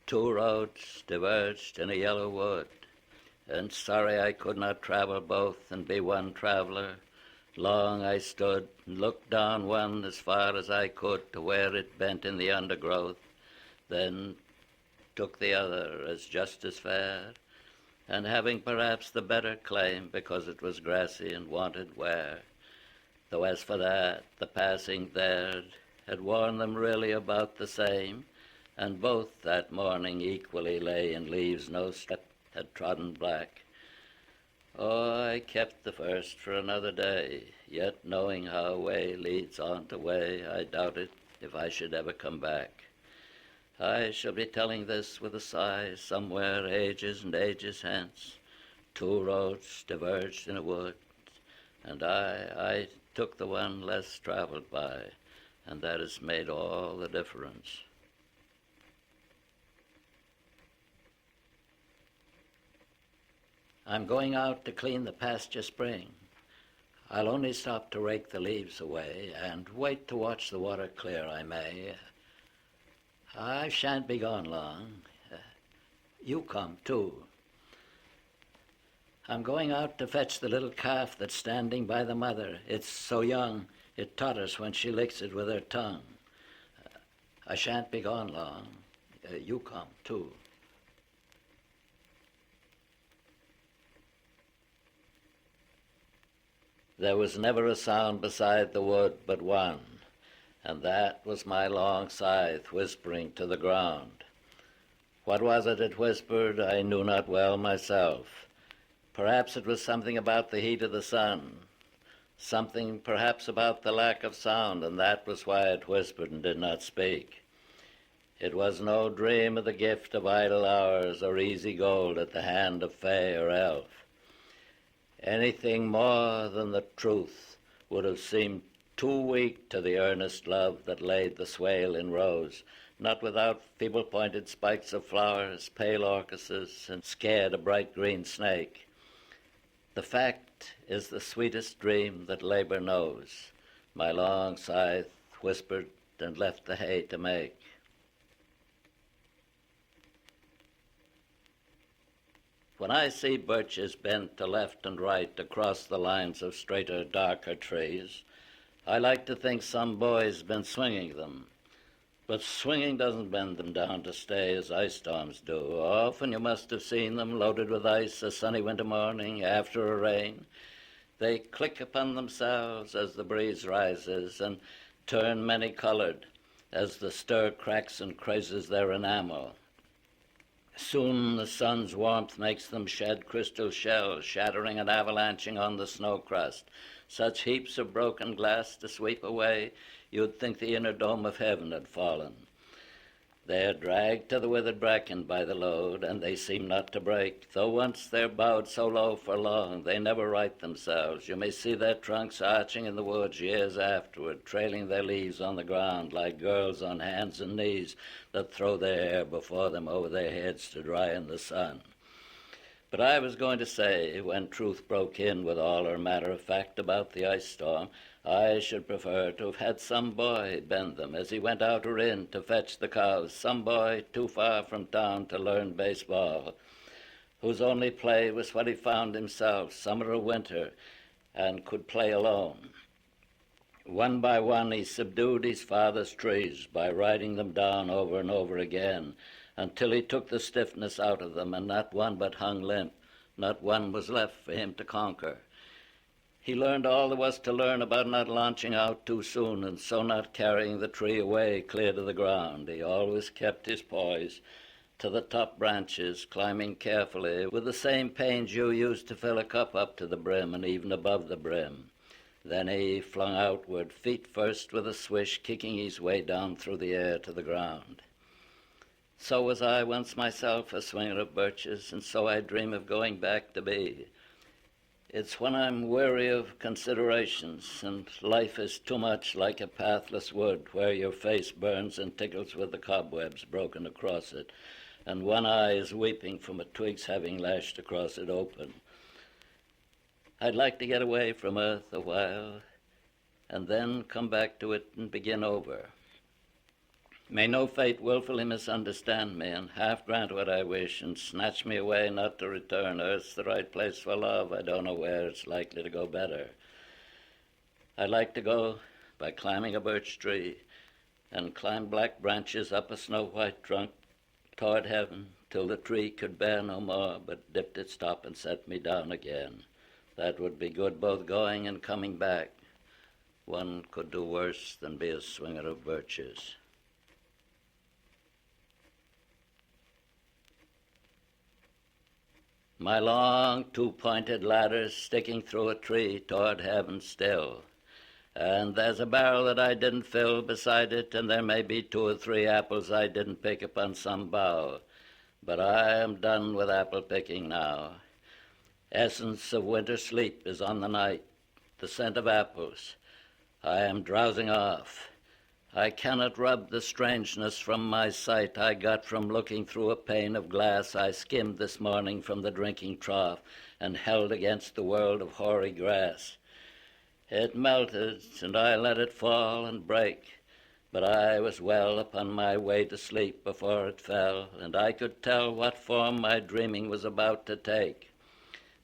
Two roads diverged in a yellow wood, and sorry I could not travel both and be one traveller. Long I stood and looked down one as far as I could to where it bent in the undergrowth, then took the other as just as fair, and having perhaps the better claim because it was grassy and wanted wear. Though as for that, the passing there had worn them really about the same, and both that morning equally lay in leaves no step had trodden black. Oh, I kept the first for another day, yet knowing how way leads on to way, I doubted if I should ever come back. I shall be telling this with a sigh somewhere ages and ages hence. Two roads diverged in a wood, and I took the one less traveled by, and that has made all the difference. I'm going out to clean the pasture spring. I'll only stop to rake the leaves away and wait to watch the water clear I may. I shan't be gone long. You come too. I'm going out to fetch the little calf that's standing by the mother. It's so young it totters when she licks it with her tongue. I shan't be gone long. You come too. There was never a sound beside the wood but one, and that was my long scythe whispering to the ground. What was it whispered, I knew not well myself. Perhaps it was something about the heat of the sun, something perhaps about the lack of sound, and that was why it whispered and did not speak. It was no dream of the gift of idle hours or easy gold at the hand of fay or elf. Anything more than the truth would have seemed too weak to the earnest love that laid the swale in rows, not without feeble-pointed spikes of flowers, pale orchises, and scared a bright green snake. The fact is the sweetest dream that labor knows. My long scythe whispered and left the hay to make. When I see birches bent to left and right across the lines of straighter, darker trees, I like to think some boy's been swinging them. But swinging doesn't bend them down to stay as ice storms do. Often you must have seen them loaded with ice a sunny winter morning after a rain. They click upon themselves as the breeze rises and turn many-colored as the stir cracks and crazes their enamel. Soon the sun's warmth makes them shed crystal shells, shattering and avalanching on the snow crust. Such heaps of broken glass to sweep away, you'd think the inner dome of heaven had fallen. They're dragged to the withered bracken by the load, and they seem not to break. Though once they're bowed so low for long, they never right themselves. You may see their trunks arching in the woods years afterward, trailing their leaves on the ground like girls on hands and knees that throw their hair before them over their heads to dry in the sun. But I was going to say, when truth broke in with all her matter of fact about the ice storm, I should prefer to have had some boy bend them as he went out or in to fetch the cows, some boy too far from town to learn baseball, whose only play was what he found himself, summer or winter, and could play alone. One by one he subdued his father's trees by riding them down over and over again, until he took the stiffness out of them, and not one but hung limp, not one was left for him to conquer. He learned all there was to learn about not launching out too soon and so not carrying the tree away clear to the ground. He always kept his poise to the top branches, climbing carefully with the same pains you used to fill a cup up to the brim and even above the brim. Then he flung outward, feet first with a swish, kicking his way down through the air to the ground. So was I once myself a swinger of birches, and so I dream of going back to be. It's when I'm weary of considerations and life is too much like a pathless wood where your face burns and tickles with the cobwebs broken across it, and one eye is weeping from a twig's having lashed across it open. I'd like to get away from earth a while and then come back to it and begin over. May no fate wilfully misunderstand me, and half grant what I wish, and snatch me away not to return. Earth's the right place for love. I don't know where it's likely to go better. I'd like to go by climbing a birch tree and climb black branches up a snow-white trunk toward heaven till the tree could bear no more, but dipped its top and set me down again. That would be good both going and coming back. One could do worse than be a swinger of birches. My long two-pointed ladder's sticking through a tree toward heaven still. And there's a barrel that I didn't fill beside it, and there may be 2 or 3 apples I didn't pick upon some bough. But I am done with apple picking now. Essence of winter sleep is on the night, the scent of apples. I am drowsing off. I cannot rub the strangeness from my sight I got from looking through a pane of glass I skimmed this morning from the drinking trough and held against the world of hoary grass. It melted, and I let it fall and break, but I was well upon my way to sleep before it fell, and I could tell what form my dreaming was about to take.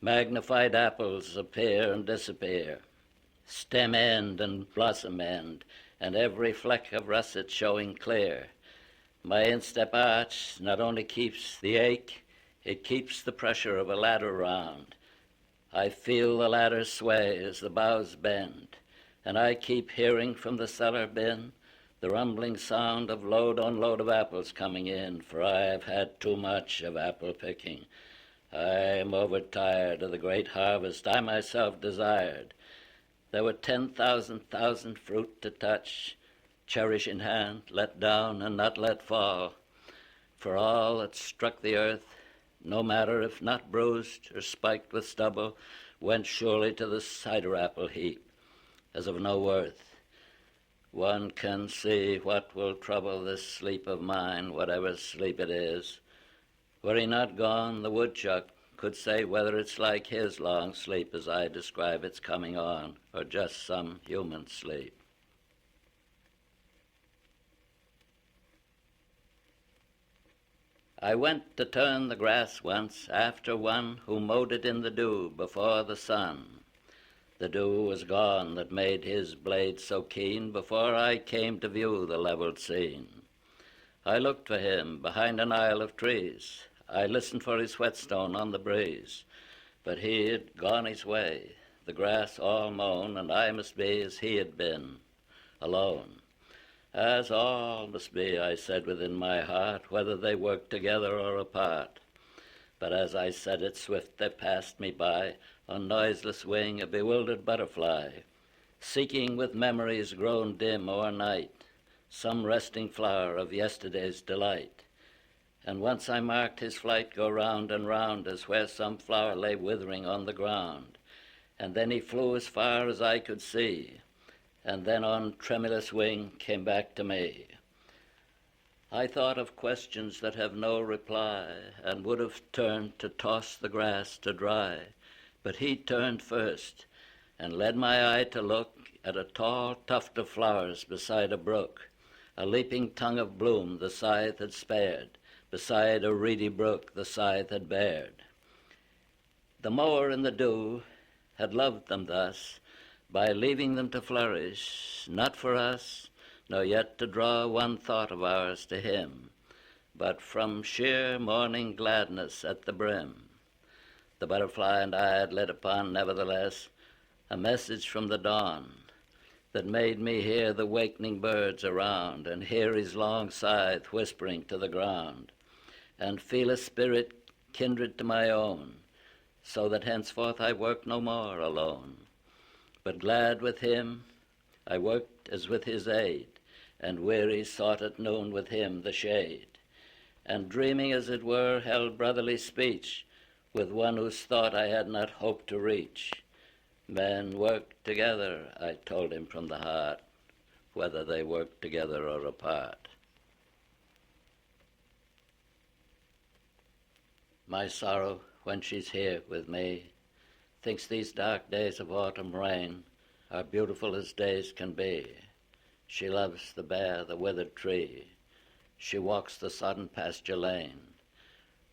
Magnified apples appear and disappear, stem end and blossom end, and every fleck of russet showing clear. My instep arch not only keeps the ache, it keeps the pressure of a ladder round. I feel the ladder sway as the boughs bend, and I keep hearing from the cellar bin the rumbling sound of load on load of apples coming in, for I have had too much of apple picking. I am overtired of the great harvest I myself desired. There were 10,000 fruit to touch, cherish in hand, let down and not let fall. For all that struck the earth, no matter if not bruised or spiked with stubble, went surely to the cider apple heap, as of no worth. One can see what will trouble this sleep of mine, whatever sleep it is. Were he not gone, the woodchuck could say whether it's like his long sleep as I describe its coming on, or just some human sleep. I went to turn the grass once after one who mowed it in the dew before the sun. The dew was gone that made his blade so keen before I came to view the leveled scene. I looked for him behind an aisle of trees. I listened for his whetstone on the breeze, but he had gone his way, the grass all mown, and I must be as he had been, alone. As all must be, I said within my heart, whether they worked together or apart. But as I said it, swift they passed me by, on noiseless wing, a bewildered butterfly, seeking with memories grown dim o'ernight, some resting flower of yesterday's delight. And once I marked his flight go round and round, as where some flower lay withering on the ground. And then he flew as far as I could see, and then on tremulous wing came back to me. I thought of questions that have no reply, and would have turned to toss the grass to dry. But he turned first, and led my eye to look at a tall tuft of flowers beside a brook, a leaping tongue of bloom the scythe had spared, beside a reedy brook the scythe had bared. The mower in the dew had loved them thus, by leaving them to flourish, not for us, nor yet to draw one thought of ours to him, but from sheer morning gladness at the brim. The butterfly and I had lit upon, nevertheless, a message from the dawn that made me hear the wakening birds around, and hear his long scythe whispering to the ground, and feel a spirit kindred to my own, so that henceforth I work no more alone. But glad with him, I worked as with his aid, and weary sought at noon with him the shade, and dreaming as it were held brotherly speech with one whose thought I had not hoped to reach. Men work together, I told him from the heart, whether they work together or apart. My sorrow, when she's here with me, thinks these dark days of autumn rain are beautiful as days can be. She loves the bare, the withered tree, she walks the sodden pasture lane.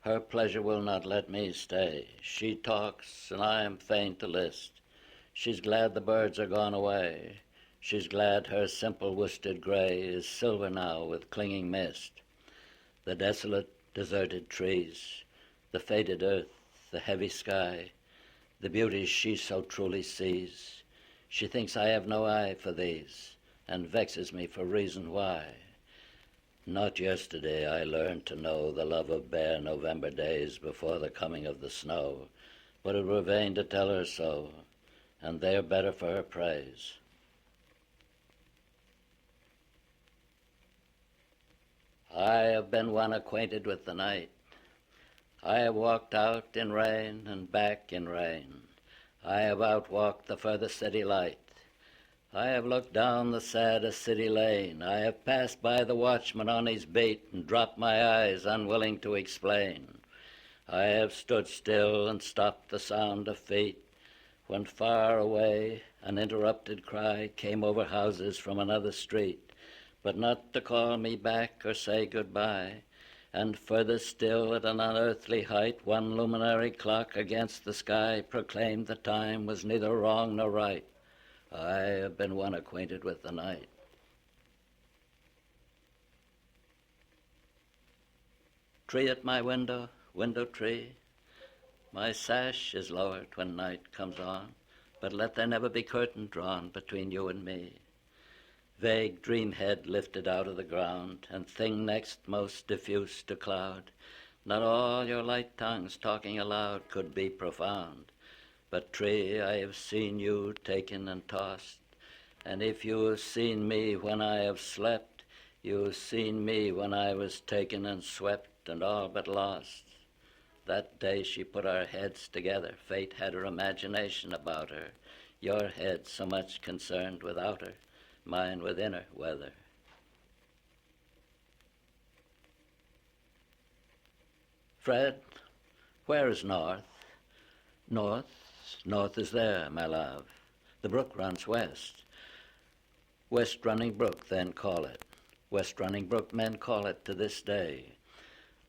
Her pleasure will not let me stay. She talks, and I am fain to list. She's glad the birds are gone away. She's glad her simple worsted gray is silver now with clinging mist. The desolate, deserted trees, the faded earth, the heavy sky, the beauties she so truly sees. She thinks I have no eye for these, and vexes me for reason why. Not yesterday I learned to know the love of bare November days before the coming of the snow, but it were vain to tell her so, and they are better for her praise. I have been one acquainted with the night. I have walked out in rain and back in rain. I have outwalked the furthest city light. I have looked down the saddest city lane. I have passed by the watchman on his beat and dropped my eyes, unwilling to explain. I have stood still and stopped the sound of feet, when far away an interrupted cry came over houses from another street, but not to call me back or say goodbye. And further still, at an unearthly height, one luminary clock against the sky proclaimed the time was neither wrong nor right. I have been one acquainted with the night. Tree at my window, window tree, my sash is lowered when night comes on, but let there never be curtain drawn between you and me. Vague dream head lifted out of the ground, and thing next most diffuse to cloud. Not all your light tongues talking aloud could be profound. But tree, I have seen you taken and tossed, and if you have seen me when I have slept, you have seen me when I was taken and swept and all but lost. That day she put our heads together. Fate had her imagination about her. Your head so much concerned without her, mine with inner weather. Fred, where is north? North is there, my love. The brook runs west. West running brook, then call it. West running brook, men call it to this day.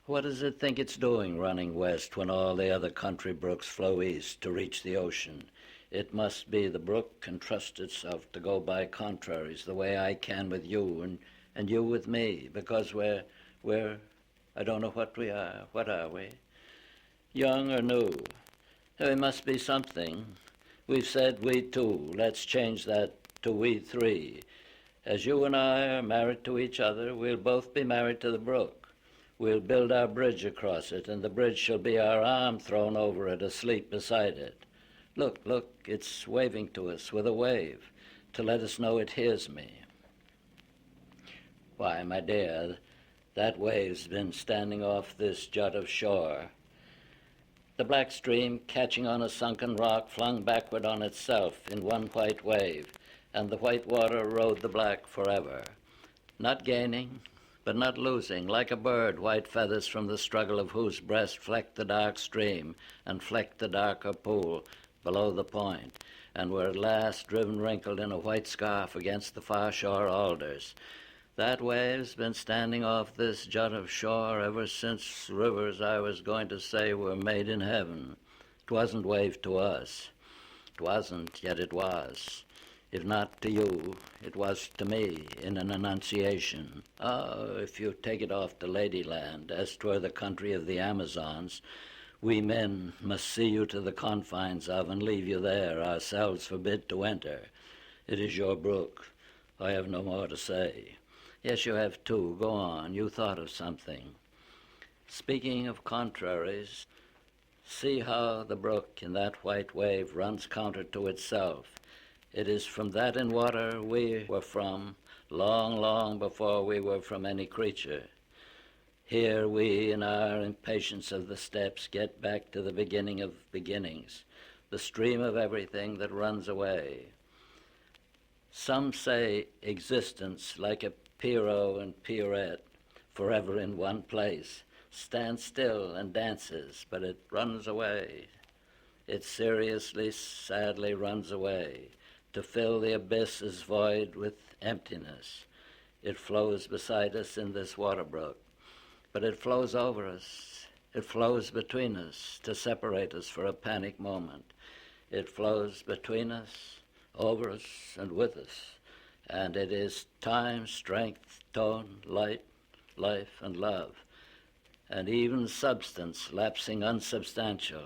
What does it think it's doing running west when all the other country brooks flow east to reach the ocean? It must be the brook can trust itself to go by contraries the way I can with you and you with me, because we're, I don't know what we are. What are we? Young or new? There must be something. We've said we two. Let's change that to we three. As you and I are married to each other, we'll both be married to the brook. We'll build our bridge across it, and the bridge shall be our arm thrown over it, asleep beside it. Look, it's waving to us with a wave, to let us know it hears me. Why, my dear, that wave's been standing off this jut of shore. The black stream, catching on a sunken rock, flung backward on itself in one white wave, and the white water rode the black forever, not gaining, but not losing, like a bird, white feathers from the struggle of whose breast flecked the dark stream and flecked the darker pool below the point, and were at last driven wrinkled in a white scarf against the far shore alders. That wave's been standing off this jut of shore ever since rivers, I was going to say, were made in heaven. 'Twasn't wave to us. 'Twasn't, yet it was. If not to you, it was to me in an annunciation. Oh, if you take it off to Ladyland, as 'twere the country of the Amazons, we men must see you to the confines of and leave you there, ourselves forbid to enter. It is your brook. I have no more to say. Yes, you have too. Go on. You thought of something. Speaking of contraries, see how the brook in that white wave runs counter to itself. It is from that in water we were from, long, long before we were from any creature. Here we, in our impatience of the steps, get back to the beginning of beginnings, the stream of everything that runs away. Some say existence, like a Pierrot and Pierrette, forever in one place, stands still and dances, but it runs away. It seriously, sadly runs away, to fill the abyss as void with emptiness. It flows beside us in this water brook, but it flows over us. It flows between us to separate us for a panic moment. It flows between us, over us, and with us. And it is time, strength, tone, light, life, and love, and even substance lapsing unsubstantial,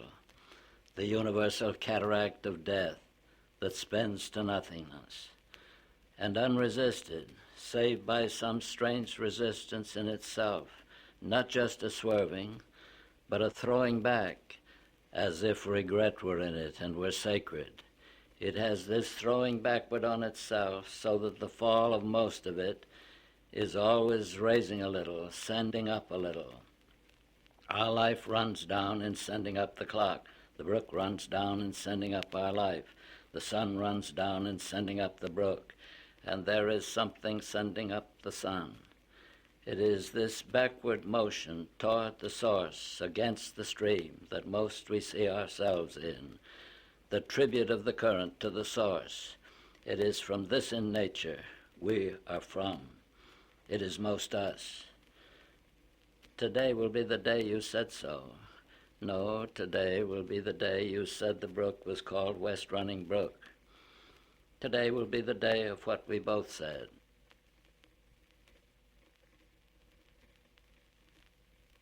the universal cataract of death that spends to nothingness. And unresisted, save by some strange resistance in itself, not just a swerving, but a throwing back, as if regret were in it and were sacred. It has this throwing backward on itself, so that the fall of most of it is always raising a little, sending up a little. Our life runs down in sending up the clock. The brook runs down in sending up our life. The sun runs down in sending up the brook. And there is something sending up the sun. It is this backward motion toward the source, against the stream, that most we see ourselves in, the tribute of the current to the source. It is from this in nature we are from. It is most us. Today will be the day you said so. No, today will be the day you said the brook was called West Running Brook. Today will be the day of what we both said.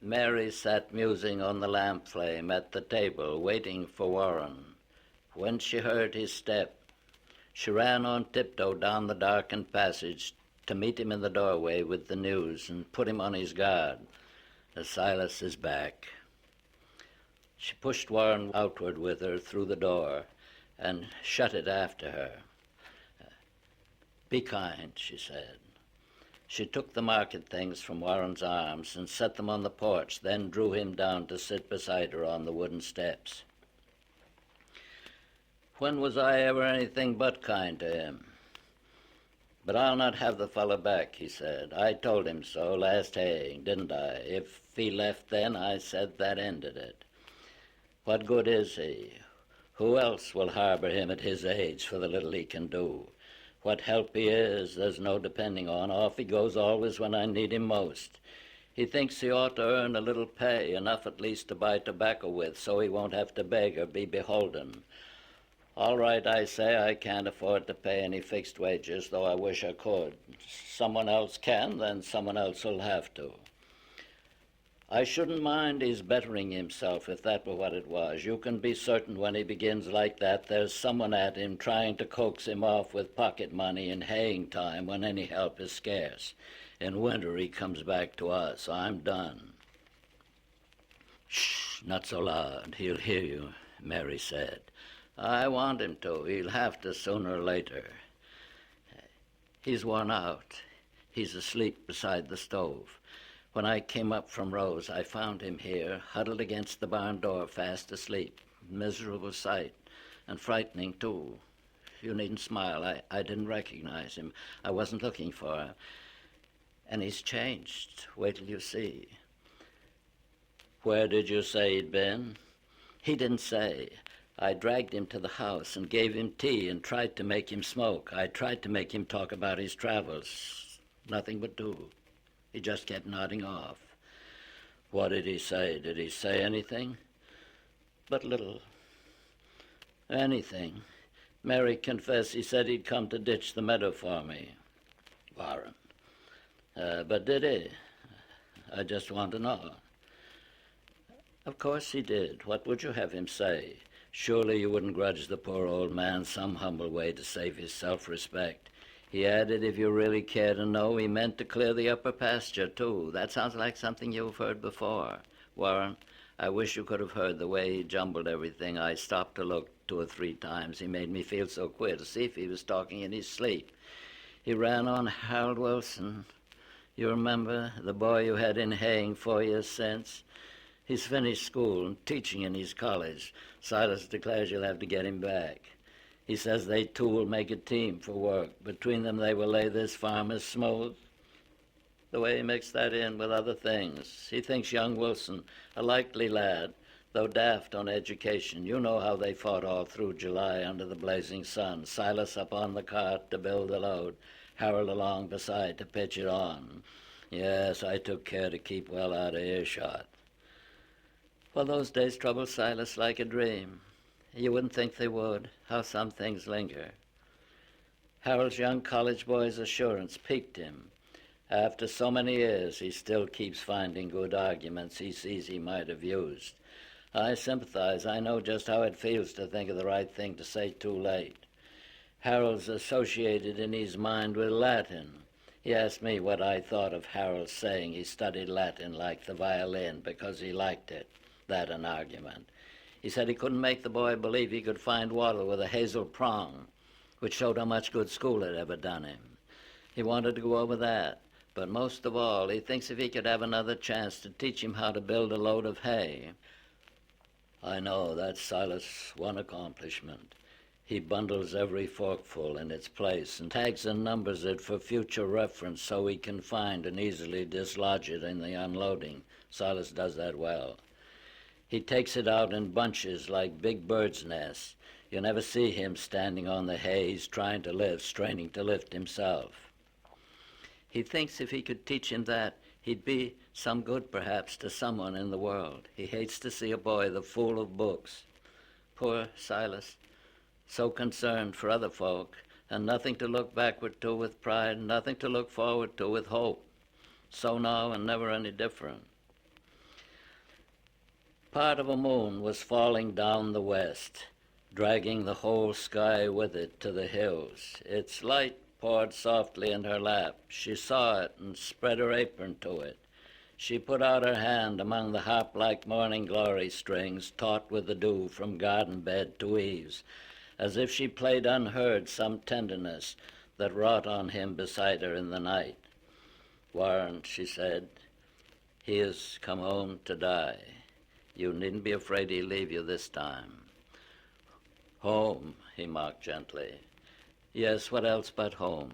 Mary sat musing on the lamp flame at the table, waiting for Warren. When she heard his step, she ran on tiptoe down the darkened passage to meet him in the doorway with the news and put him on his guard. Silas is back. She pushed Warren outward with her through the door and shut it after her. Be kind, she said. She took the market things from Warren's arms and set them on the porch, then drew him down to sit beside her on the wooden steps. When was I ever anything but kind to him? But I'll not have the fellow back, he said. I told him so last haying, didn't I? If he left then, I said that ended it. What good is he? Who else will harbor him at his age for the little he can do? What help he is, there's no depending on. Off he goes always when I need him most. He thinks he ought to earn a little pay, enough at least to buy tobacco with, so he won't have to beg or be beholden. All right, I say, I can't afford to pay any fixed wages, though I wish I could. Someone else can, then someone else will have to. I shouldn't mind his bettering himself if that were what it was. You can be certain when he begins like that, there's someone at him trying to coax him off with pocket money in haying time when any help is scarce. In winter he comes back to us. I'm done. Shh, not so loud. He'll hear you, Mary said. I want him to. He'll have to sooner or later. He's worn out. He's asleep beside the stove. When I came up from Rose, I found him here, huddled against the barn door, fast asleep. Miserable sight, and frightening, too. You needn't smile. I didn't recognize him. I wasn't looking for him. And he's changed. Wait till you see. Where did you say he'd been? He didn't say. I dragged him to the house and gave him tea and tried to make him smoke. I tried to make him talk about his travels. Nothing but do. He just kept nodding off. What did he say? Did he say anything? But little. Anything. Mary confessed he said he'd come to ditch the meadow for me. Warren. But did he? I just want to know. Of course he did. What would you have him say? Surely you wouldn't grudge the poor old man some humble way to save his self-respect. He added, if you really care to know, he meant to clear the upper pasture, too. That sounds like something you've heard before. Warren, I wish you could have heard the way he jumbled everything. I stopped to look 2 or 3 times. He made me feel so queer to see if he was talking in his sleep. He ran on Harold Wilson. You remember, the boy you had in haying 4 years since? He's finished school and teaching in his college. Silas declares you'll have to get him back. He says they two will make a team for work. Between them they will lay this farm as smooth. The way he mixed that in with other things. He thinks young Wilson, a likely lad, though daft on education. You know how they fought all through July under the blazing sun. Silas up on the cart to build the load. Harold along beside to pitch it on. Yes, I took care to keep well out of earshot. Well, those days troubled Silas like a dream. You wouldn't think they would, how some things linger. Harold's young college boy's assurance piqued him. After so many years, he still keeps finding good arguments he sees he might have used. I sympathize. I know just how it feels to think of the right thing to say too late. Harold's associated in his mind with Latin. He asked me what I thought of Harold saying he studied Latin like the violin because he liked it. That an argument. He said he couldn't make the boy believe he could find water with a hazel prong, which showed how much good school had ever done him. He wanted to go over that, but most of all, he thinks if he could have another chance to teach him how to build a load of hay. I know that's Silas' one accomplishment. He bundles every forkful in its place and tags and numbers it for future reference so he can find and easily dislodge it in the unloading. Silas does that well. He takes it out in bunches like big birds' nests. You never see him standing on the hay he's trying to lift, straining to lift himself. He thinks if he could teach him that, he'd be some good perhaps to someone in the world. He hates to see a boy the fool of books. Poor Silas, so concerned for other folk, and nothing to look backward to with pride, nothing to look forward to with hope. So now and never any different. Part of a moon was falling down the west, dragging the whole sky with it to the hills. Its light poured softly in her lap. She saw it and spread her apron to it. She put out her hand among the harp-like morning glory strings, taut with the dew from garden bed to eaves, as if she played unheard some tenderness that wrought on him beside her in the night. Warren, she said, he has come home to die. You needn't be afraid he'll leave you this time. Home, he mocked gently. Yes, what else but home?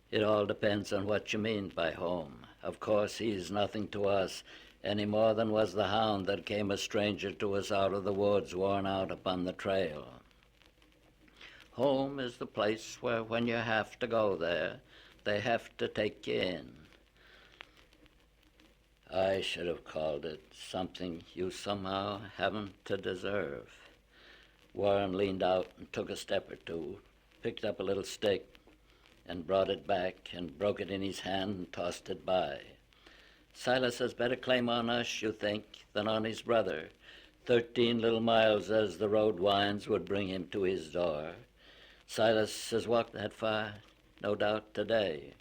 It all depends on what you mean by home. Of course, he's nothing to us, any more than was the hound that came a stranger to us out of the woods, worn out upon the trail. Home is the place where when you have to go there, they have to take you in. I should have called it something you somehow haven't to deserve. Warren leaned out and took a step or two, picked up a little stick and brought it back and broke it in his hand and tossed it by. Silas has better claim on us, you think, than on his brother. 13 little miles as the road winds would bring him to his door. Silas has walked that far, no doubt, today.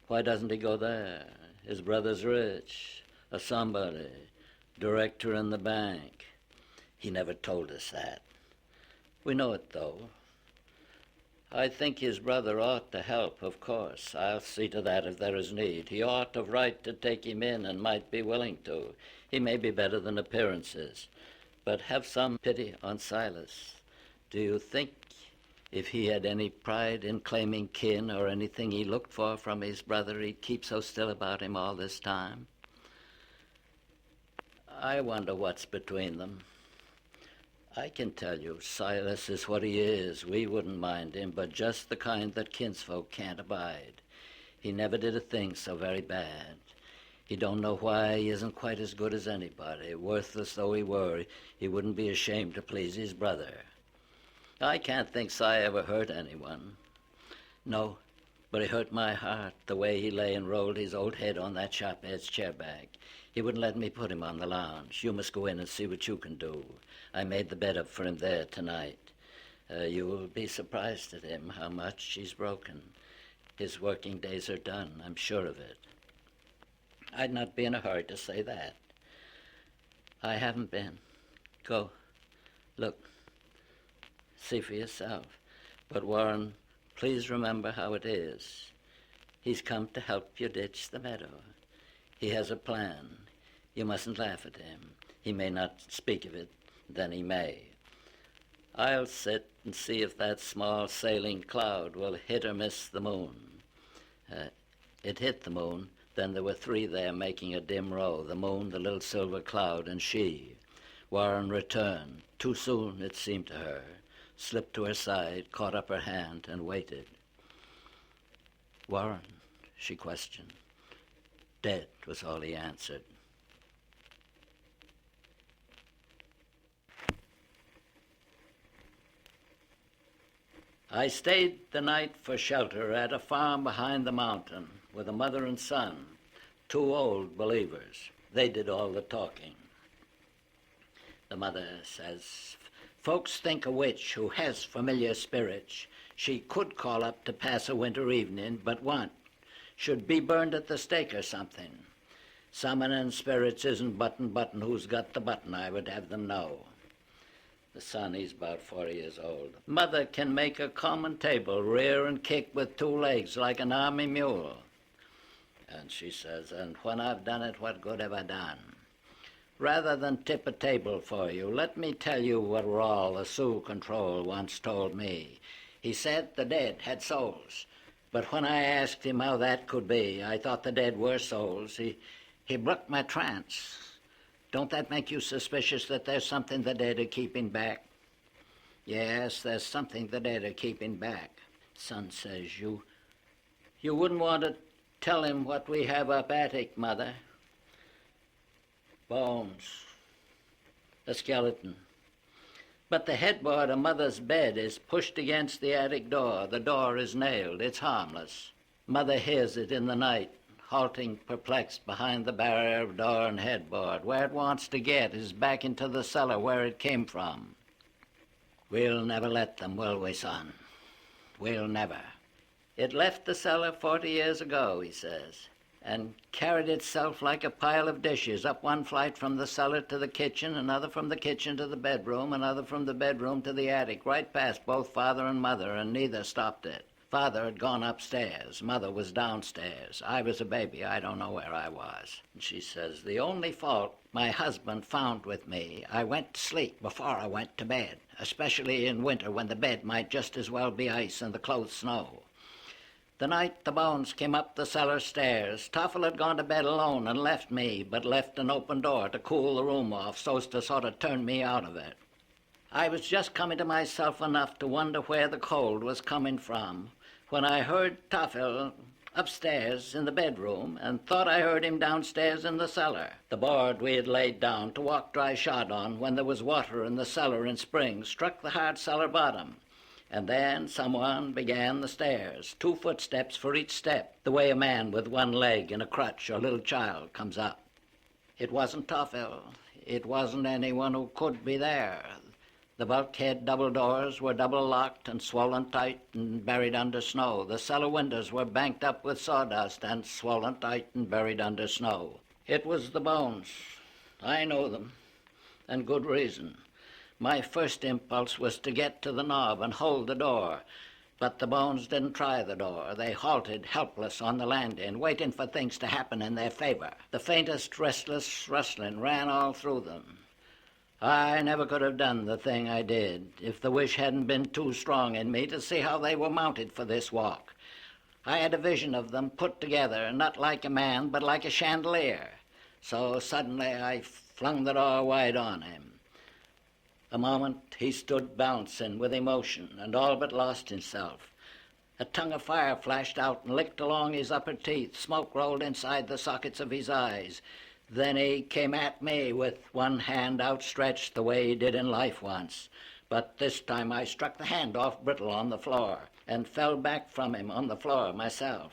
Why doesn't he go there? His brother's rich, a somebody, director in the bank. He never told us that. We know it, though. I think his brother ought to help, of course. I'll see to that if there is need. He ought of right to take him in and might be willing to. He may be better than appearances. But have some pity on Silas. Do you think if he had any pride in claiming kin or anything he looked for from his brother, he'd keep so still about him all this time? I wonder what's between them. I can tell you, Silas is what he is. We wouldn't mind him, but just the kind that kinsfolk can't abide. He never did a thing so very bad. He don't know why he isn't quite as good as anybody. Worthless though he were, he wouldn't be ashamed to please his brother. I can't think Si ever hurt anyone. No, but he hurt my heart, the way he lay and rolled his old head on that sharp-edged chair back. He wouldn't let me put him on the lounge. You must go in and see what you can do. I made the bed up for him there tonight. You will be surprised at him, how much he's broken. His working days are done, I'm sure of it. I'd not be in a hurry to say that. I haven't been. Go. Look. See for yourself. But, Warren, please remember how it is. He's come to help you ditch the meadow. He has a plan. You mustn't laugh at him. He may not speak of it, then he may. I'll sit and see if that small sailing cloud will hit or miss the moon. It hit the moon, then there were 3 there making a dim row, the moon, the little silver cloud, and she. Warren returned, too soon, it seemed to her, slipped to her side, caught up her hand, and waited. Warren, she questioned. Dead, was all he answered. I stayed the night for shelter at a farm behind the mountain with a mother and son, 2 old believers. They did all the talking. The mother says, folks think a witch who has familiar spirits she could call up to pass a winter evening, but won't. Should be burned at the stake or something. Summoning spirits isn't button who's got the button, I would have them know. The son, he's about 40 years old. Mother can make a common table, rear and kick with 2 legs like an army mule. And she says, and when I've done it, what good have I done? Rather than tip a table for you, let me tell you what Rawl, the Sioux control, once told me. He said the dead had souls. But when I asked him how that could be, I thought the dead were souls. He broke my trance. Don't that make you suspicious that there's something the dead are keeping back? Yes, there's something the dead are keeping back. Son says, you wouldn't want to tell him what we have up attic, Mother. Bones. A skeleton. But the headboard of Mother's bed is pushed against the attic door. The door is nailed. It's harmless. Mother hears it in the night, halting perplexed behind the barrier of door and headboard. Where it wants to get is back into the cellar where it came from. We'll never let them, will we, son? We'll never. It left the cellar 40 years ago, he says, and carried itself like a pile of dishes up one flight from the cellar to the kitchen, another from the kitchen to the bedroom, another from the bedroom to the attic, right past both Father and Mother, and neither stopped it. Father had gone upstairs. Mother was downstairs. I was a baby. I don't know where I was. And she says, the only fault my husband found with me, I went to sleep before I went to bed, especially in winter when the bed might just as well be ice and the clothes snow. The night the Bones came up the cellar stairs, Toffel had gone to bed alone and left me, but left an open door to cool the room off so as to sort of turn me out of it. I was just coming to myself enough to wonder where the cold was coming from when I heard Toffel upstairs in the bedroom and thought I heard him downstairs in the cellar. The board we had laid down to walk dry shod on when there was water in the cellar in spring struck the hard cellar bottom. And then someone began the stairs, 2 footsteps for each step, the way a man with 1 leg and a crutch or little child comes up. It wasn't Toffel. It wasn't anyone who could be there. The bulkhead double doors were double locked and swollen tight and buried under snow. The cellar windows were banked up with sawdust and swollen tight and buried under snow. It was the Bones. I know them, and good reason. My first impulse was to get to the knob and hold the door, but the Bones didn't try the door. They halted helpless on the landing, waiting for things to happen in their favor. The faintest restless rustling ran all through them. I never could have done the thing I did if the wish hadn't been too strong in me to see how they were mounted for this walk. I had a vision of them put together, not like a man, but like a chandelier. So suddenly I flung the door wide on him. A moment he stood bouncing with emotion and all but lost himself. A tongue of fire flashed out and licked along his upper teeth. Smoke rolled inside the sockets of his eyes. Then he came at me with 1 hand outstretched the way he did in life once. But this time I struck the hand off brittle on the floor and fell back from him on the floor myself.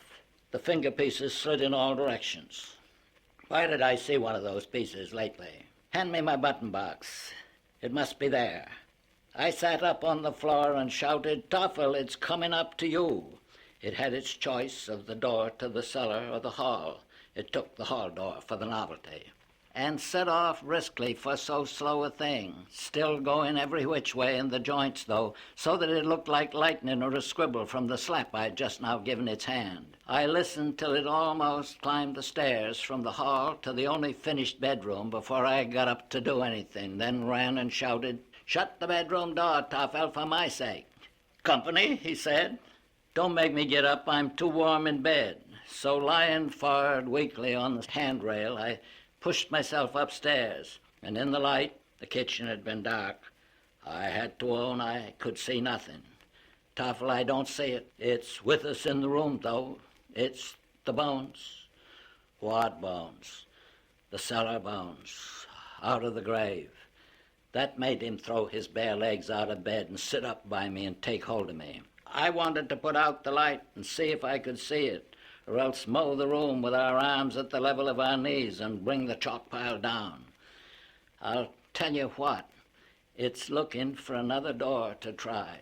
The finger pieces slid in all directions. Why did I see one of those pieces lately? Hand me my button box. It must be there. I sat up on the floor and shouted, Toffel, it's coming up to you. It had its choice of the door to the cellar or the hall. It took the hall door for the novelty, and set off briskly for so slow a thing, still going every which way in the joints, though, so that it looked like lightning or a scribble from the slap I'd just now given its hand. I listened till it almost climbed the stairs from the hall to the only finished bedroom before I got up to do anything, then ran and shouted, Shut the bedroom door, Toffel, for my sake. Company, he said. Don't make me get up, I'm too warm in bed. So lying forward weakly on the handrail, I pushed myself upstairs, and in the light, the kitchen had been dark. I had to own I could see nothing. Toffel, I don't see it. It's with us in the room, though. It's the bones. What bones? The cellar bones, out of the grave. That made him throw his bare legs out of bed and sit up by me and take hold of me. I wanted to put out the light and see if I could see it, or else mow the room with our arms at the level of our knees and bring the chalk pile down. I'll tell you what, it's looking for another door to try.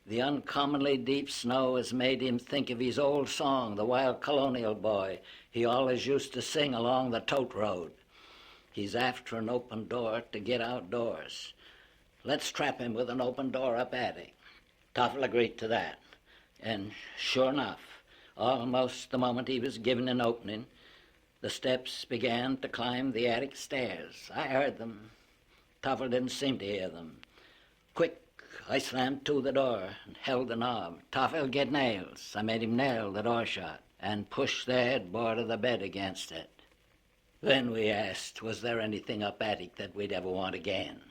The uncommonly deep snow has made him think of his old song, the wild colonial boy he always used to sing along the tote road. He's after an open door to get outdoors. Let's trap him with an open door up attic. Toffel agreed to that. And sure enough, almost the moment he was given an opening, the steps began to climb the attic stairs. I heard them. Toffel didn't seem to hear them. Quick, I slammed to the door and held the knob. Toffel, get nails. I made him nail the door shut and push the headboard of the bed against it. Then we asked, was there anything up attic that we'd ever want again?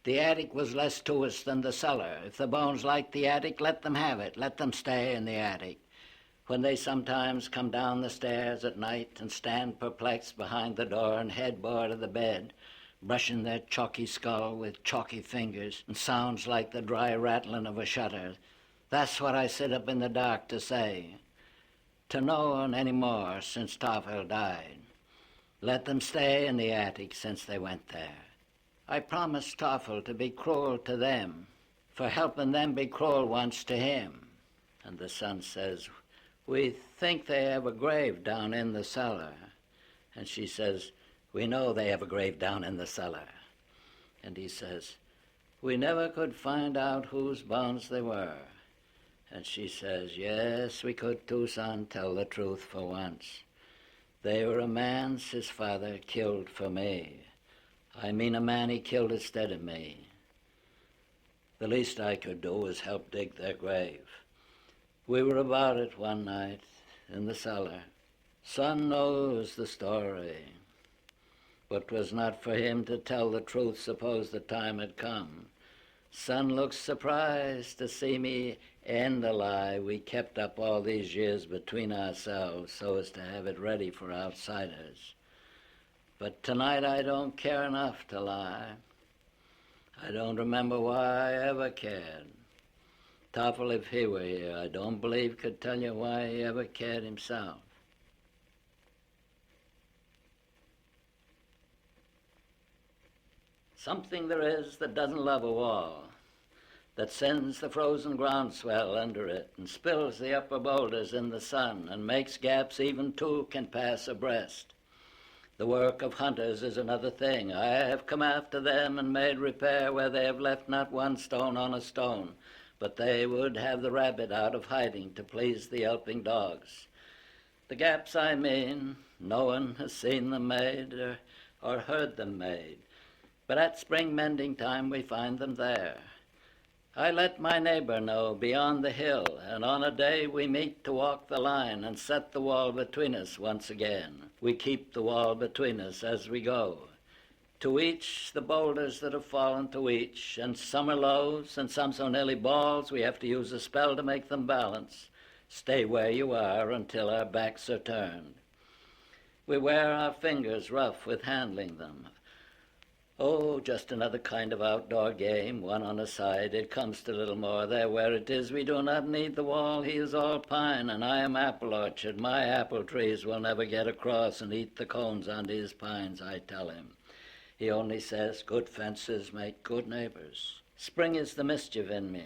The attic was less to us than the cellar. If the bones liked the attic, let them have it. Let them stay in the attic. When they sometimes come down the stairs at night and stand perplexed behind the door and headboard of the bed, brushing their chalky skull with chalky fingers and sounds like the dry rattling of a shutter, that's what I sit up in the dark to say. To no one any more since Toffel died. Let them stay in the attic since they went there. I promised Toffel to be cruel to them for helping them be cruel once to him. And the son says, we think they have a grave down in the cellar. And she says, we know they have a grave down in the cellar. And he says, we never could find out whose bones they were. And she says, yes, we could too, son, tell the truth for once. They were a man's his father killed for me. I mean a man he killed instead of me. The least I could do was help dig their grave. We were about it one night in the cellar. Son knows the story, but 'twas not for him to tell the truth, suppose the time had come. Son looks surprised to see me end a lie we kept up all these years between ourselves so as to have it ready for outsiders. But tonight I don't care enough to lie. I don't remember why I ever cared. Toffel, if he were here, I don't believe could tell you why he ever cared himself. Something there is that doesn't love a wall, that sends the frozen groundswell under it and spills the upper boulders in the sun and makes gaps even two can pass abreast. The work of hunters is another thing. I have come after them and made repair where they have left not one stone on a stone, but they would have the rabbit out of hiding to please the yelping dogs. The gaps I mean, no one has seen them made or heard them made, but at spring mending time we find them there. I let my neighbor know beyond the hill, and on a day we meet to walk the line and set the wall between us once again. We keep the wall between us as we go. To each the boulders that have fallen to each, and some are lows and some so nearly balls we have to use a spell to make them balance. Stay where you are until our backs are turned. We wear our fingers rough with handling them. Oh, just another kind of outdoor game, one on a side. It comes to little more there where it is. We do not need the wall. He is all pine, and I am apple orchard. My apple trees will never get across and eat the cones under his pines, I tell him. He only says, good fences make good neighbors. Spring is the mischief in me,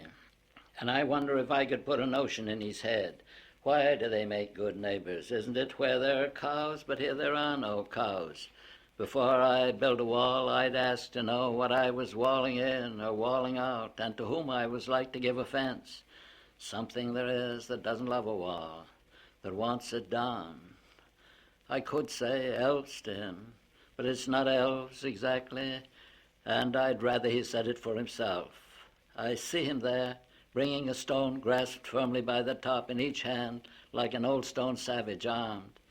and I wonder if I could put a notion in his head. Why do they make good neighbors? Isn't it where there are cows? But here there are no cows. Before I build a wall, I'd ask to know what I was walling in or walling out, and to whom I was like to give offense. Something there is that doesn't love a wall, that wants it down. I could say elves to him, but it's not elves exactly, and I'd rather he said it for himself. I see him there, bringing a stone grasped firmly by the top in each hand, like an old stone savage armed.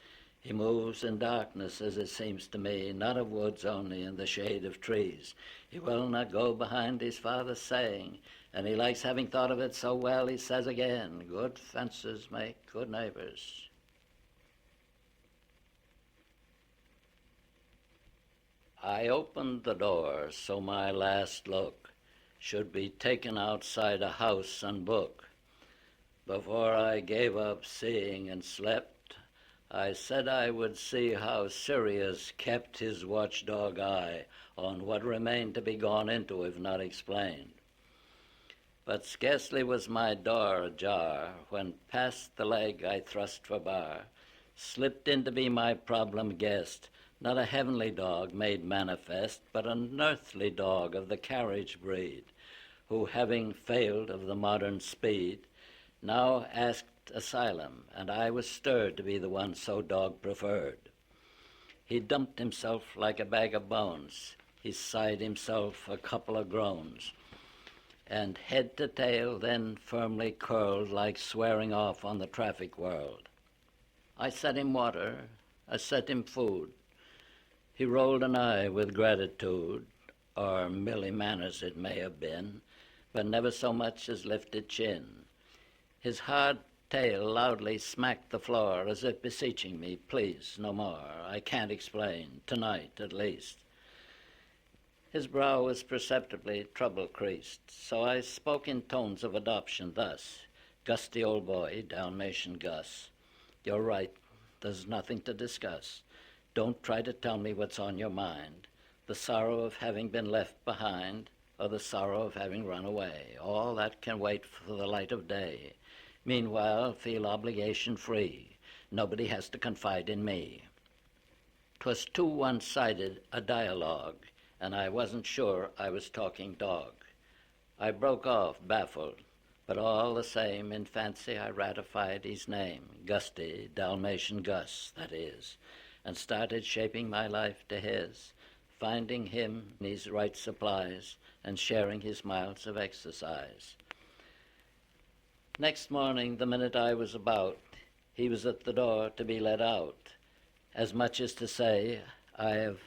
He moves in darkness, as it seems to me, not of woods only, in the shade of trees. He will not go behind his father's saying, and he likes having thought of it so well, he says again, good fences make good neighbors. I opened the door so my last look should be taken outside a house and book. Before I gave up seeing and slept, I said I would see how Sirius kept his watchdog eye on what remained to be gone into if not explained. But scarcely was my door ajar when past the leg I thrust for bar slipped in to be my problem guest, not a heavenly dog made manifest, but an earthly dog of the carriage breed, who, having failed of the modern speed, now asked asylum, and I was stirred to be the one so dog preferred. He dumped himself like a bag of bones. He sighed himself a couple of groans, and head to tail then firmly curled like swearing off on the traffic world. I set him water, I set him food. He rolled an eye with gratitude, or merely manners it may have been, but never so much as lifted chin. His hard tail loudly smacked the floor as if beseeching me, please, no more, I can't explain, tonight at least. His brow was perceptibly trouble-creased, so I spoke in tones of adoption thus, "Gusty old boy, Dalmatian Gus, you're right, there's nothing to discuss. Don't try to tell me what's on your mind, the sorrow of having been left behind, or the sorrow of having run away. All that can wait for the light of day. Meanwhile, feel obligation-free. Nobody has to confide in me." 'Twas too one-sided a dialogue, and I wasn't sure I was talking dog. I broke off, baffled, but all the same, in fancy I ratified his name, Gusty, Dalmatian Gus, that is, and started shaping my life to his, finding him his right supplies and sharing his miles of exercise. Next morning, the minute I was about, he was at the door to be let out, as much as to say, I have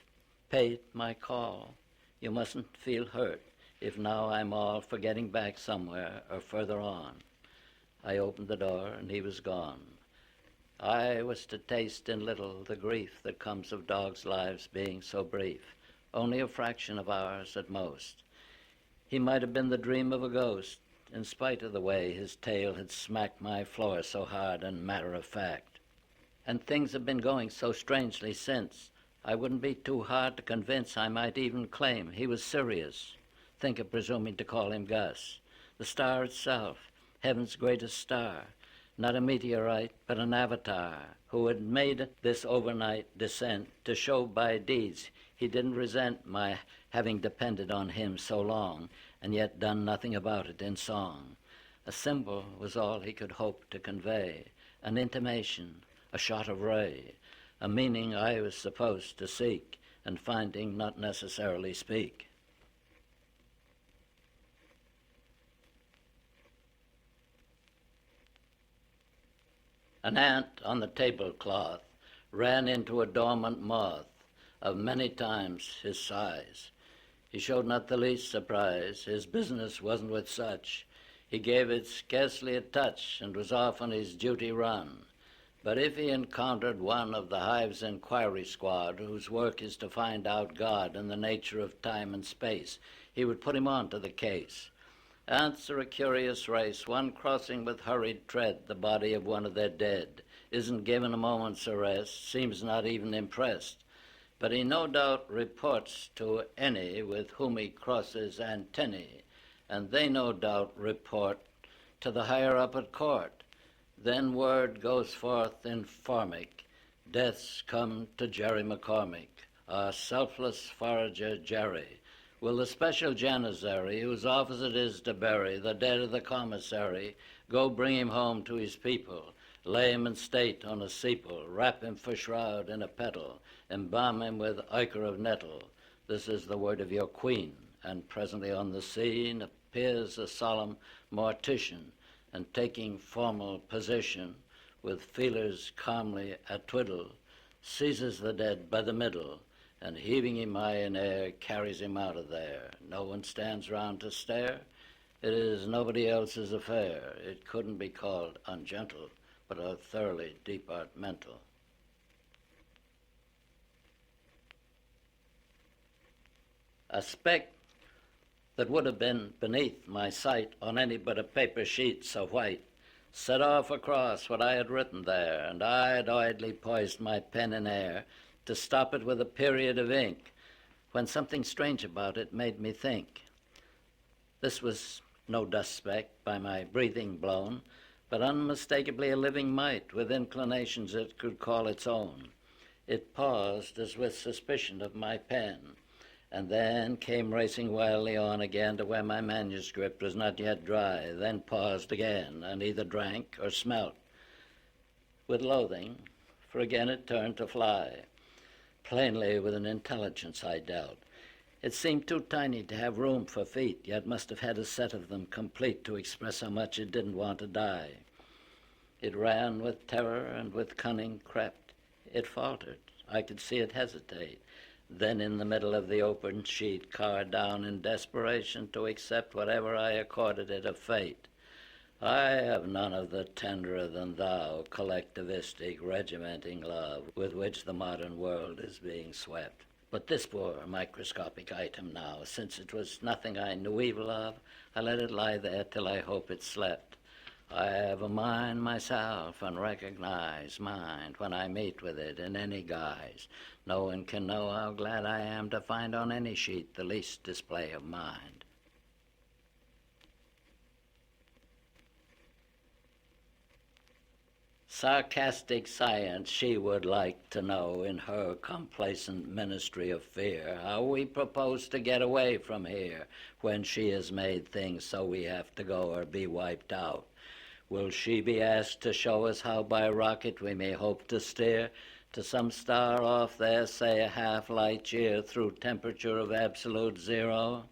paid my call. You mustn't feel hurt if now I'm all for getting back somewhere or further on. I opened the door and he was gone. I was to taste in little the grief that comes of dogs' lives being so brief, only a fraction of ours at most. He might have been the dream of a ghost, in spite of the way his tail had smacked my floor so hard and matter-of-fact. And things have been going so strangely since, I wouldn't be too hard to convince. I might even claim he was Sirius. Think of presuming to call him Gus. The star itself, heaven's greatest star, not a meteorite, but an avatar, who had made this overnight descent to show by deeds he didn't resent my having depended on him so long, and yet done nothing about it in song. A symbol was all he could hope to convey, an intimation, a shot of ray, a meaning I was supposed to seek, and finding not necessarily speak. An ant on the tablecloth ran into a dormant moth of many times his size. He showed not the least surprise. His business wasn't with such. He gave it scarcely a touch and was off on his duty run. But if he encountered one of the hive's inquiry squad, whose work is to find out God and the nature of time and space, he would put him on to the case. Ants are a curious race, one crossing with hurried tread the body of one of their dead, isn't given a moment's rest, seems not even impressed. But he no doubt reports to any with whom he crosses antennae, and they no doubt report to the higher up at court. Then word goes forth in Formic, death's come to Jerry McCormick, our selfless forager Jerry. Will the special janissary, whose office it is to bury the dead of the commissary, go bring him home to his people, lay him in state on a steeple, wrap him for shroud in a petal, embalm him with ichor of nettle. This is the word of your queen, and presently on the scene appears a solemn mortician, and taking formal position, with feelers calmly a-twiddle, seizes the dead by the middle, and heaving him high in air, carries him out of there. No one stands round to stare. It is nobody else's affair. It couldn't be called ungentle, but a thoroughly departmental. A speck that would have been beneath my sight on any but a paper sheet so white set off across what I had written there, and I had idly poised my pen in air to stop it with a period of ink, when something strange about it made me think. This was no dust speck by my breathing blown, but unmistakably a living mite with inclinations it could call its own. It paused as with suspicion of my pen, and then came racing wildly on again to where my manuscript was not yet dry, then paused again, and either drank or smelt with loathing, for again it turned to fly, plainly with an intelligence I dealt. It seemed too tiny to have room for feet, yet must have had a set of them complete to express how much it didn't want to die. It ran with terror and with cunning crept. It faltered. I could see it hesitate. Then in the middle of the open sheet, cower down in desperation to accept whatever I accorded it of fate. I have none of the tenderer than thou collectivistic, regimenting love with which the modern world is being swept. But this poor microscopic item now, since it was nothing I knew evil of, I let it lie there till I hope it slept. I have a mind myself, and recognize mind when I meet with it in any guise. No one can know how glad I am to find on any sheet the least display of mind. Sarcastic science, she would like to know in her complacent ministry of fear how we propose to get away from here when she has made things so we have to go or be wiped out. Will she be asked to show us how by rocket we may hope to steer to some star off there, say a half light year through temperature of absolute zero?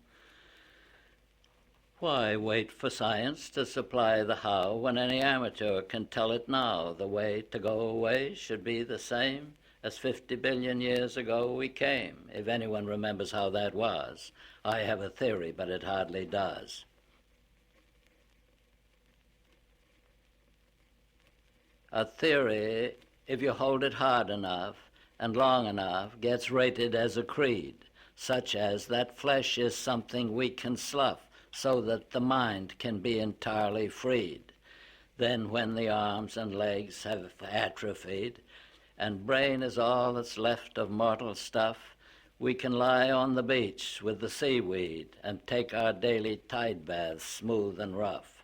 Why wait for science to supply the how when any amateur can tell it now? The way to go away should be the same as 50 billion years ago we came, if anyone remembers how that was. I have a theory, but it hardly does. A theory, if you hold it hard enough and long enough, gets rated as a creed, such as that flesh is something we can slough, so that the mind can be entirely freed. Then when the arms and legs have atrophied, and brain is all that's left of mortal stuff, we can lie on the beach with the seaweed and take our daily tide baths smooth and rough.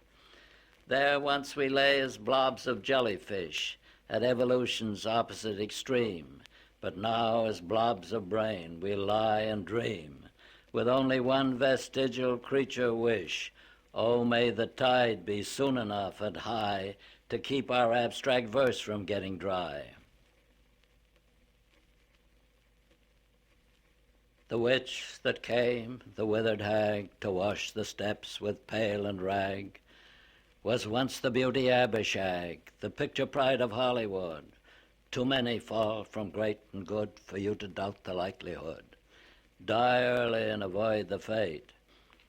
There once we lay as blobs of jellyfish at evolution's opposite extreme, but now as blobs of brain we lie and dream, with only one vestigial creature wish. Oh, may the tide be soon enough and high to keep our abstract verse from getting dry. The witch that came, the withered hag, to wash the steps with pail and rag, was once the beauty Abishag, the picture pride of Hollywood. Too many fall from great and good for you to doubt the likelihood. Die early and avoid the fate,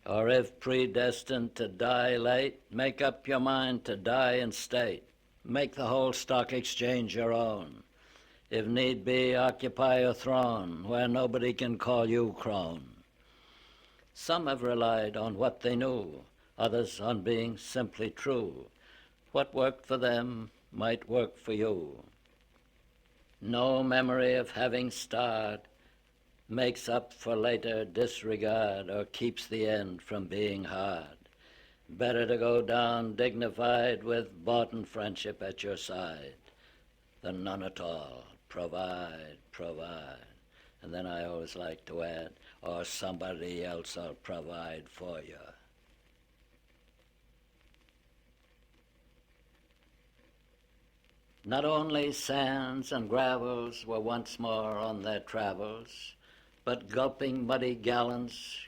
or if predestined to die late, make up your mind to die in state. Make the whole stock exchange your own. If need be, occupy a throne where nobody can call you crone. Some have relied on what they knew, others on being simply true. What worked for them might work for you. No memory of having starred makes up for later disregard or keeps the end from being hard. Better to go down dignified with boughten friendship at your side than none at all. Provide, provide. And then I always like to add, or somebody else will provide for you. Not only sands and gravels were once more on their travels, but gulping muddy gallons,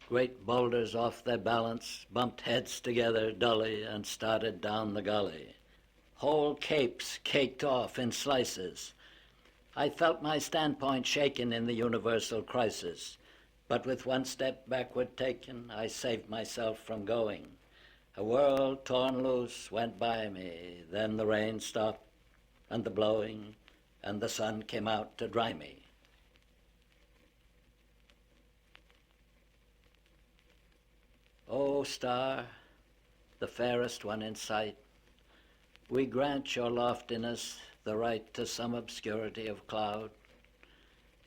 great boulders off their balance, bumped heads together dully and started down the gully. Whole capes caked off in slices. I felt my standpoint shaken in the universal crisis, but with one step backward taken, I saved myself from going. A world torn loose went by me, then the rain stopped, and the blowing, and the sun came out to dry me. O star, the fairest one in sight, we grant your loftiness the right to some obscurity of cloud.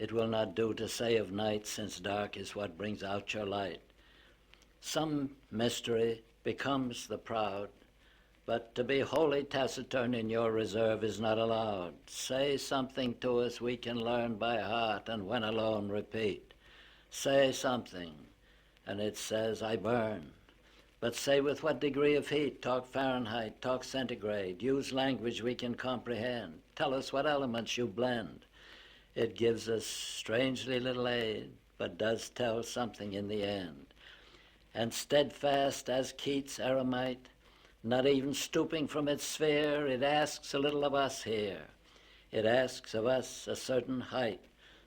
It will not do to say of night, since dark is what brings out your light. Some mystery becomes the proud, but to be wholly taciturn in your reserve is not allowed. Say something to us we can learn by heart, and when alone repeat. Say something, and it says, I burn. But say with what degree of heat, talk Fahrenheit, talk centigrade, use language we can comprehend. Tell us what elements you blend. It gives us strangely little aid, but does tell something in the end. And steadfast as Keats' eremite, not even stooping from its sphere, it asks a little of us here. It asks of us a certain height,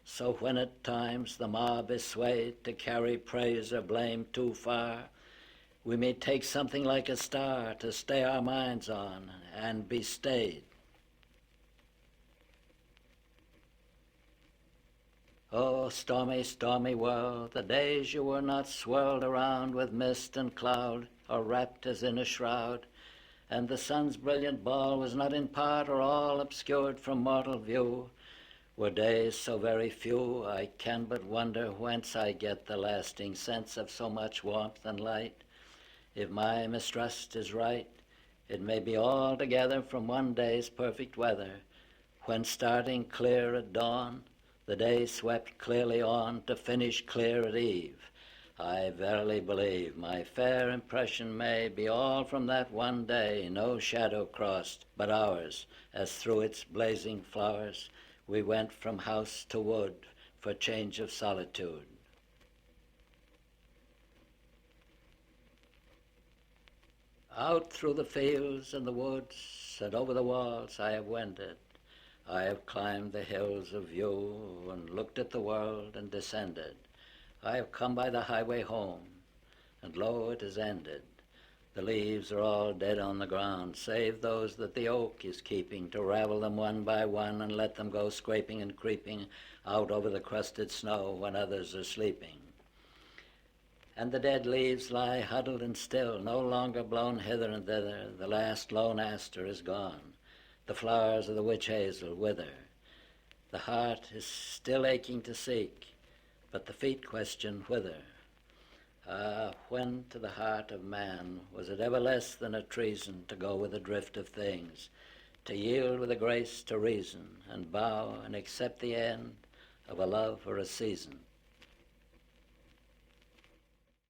so when at times the mob is swayed to carry praise or blame too far, we may take something like a star to stay our minds on and be stayed. Oh, stormy, stormy world, the days you were not swirled around with mist and cloud, or wrapped as in a shroud, and the sun's brilliant ball was not in part or all obscured from mortal view, were days so very few, I can but wonder whence I get the lasting sense of so much warmth and light. If my mistrust is right, it may be altogether from one day's perfect weather, when starting clear at dawn, the day swept clearly on to finish clear at eve. I verily believe my fair impression may be all from that one day, no shadow crossed but ours, as through its blazing flowers we went from house to wood for change of solitude. Out through the fields and the woods and over the walls I have wended. I have climbed the hills of view and looked at the world and descended. I have come by the highway home, and lo, it is ended. The leaves are all dead on the ground, save those that the oak is keeping, to ravel them one by one and let them go scraping and creeping out over the crusted snow when others are sleeping. And the dead leaves lie huddled and still, no longer blown hither and thither. The last lone aster is gone. The flowers of the witch hazel wither. The heart is still aching to seek, but the feet question whither. Ah, when to the heart of man was it ever less than a treason to go with the drift of things, to yield with a grace to reason, and bow and accept the end of a love or a season?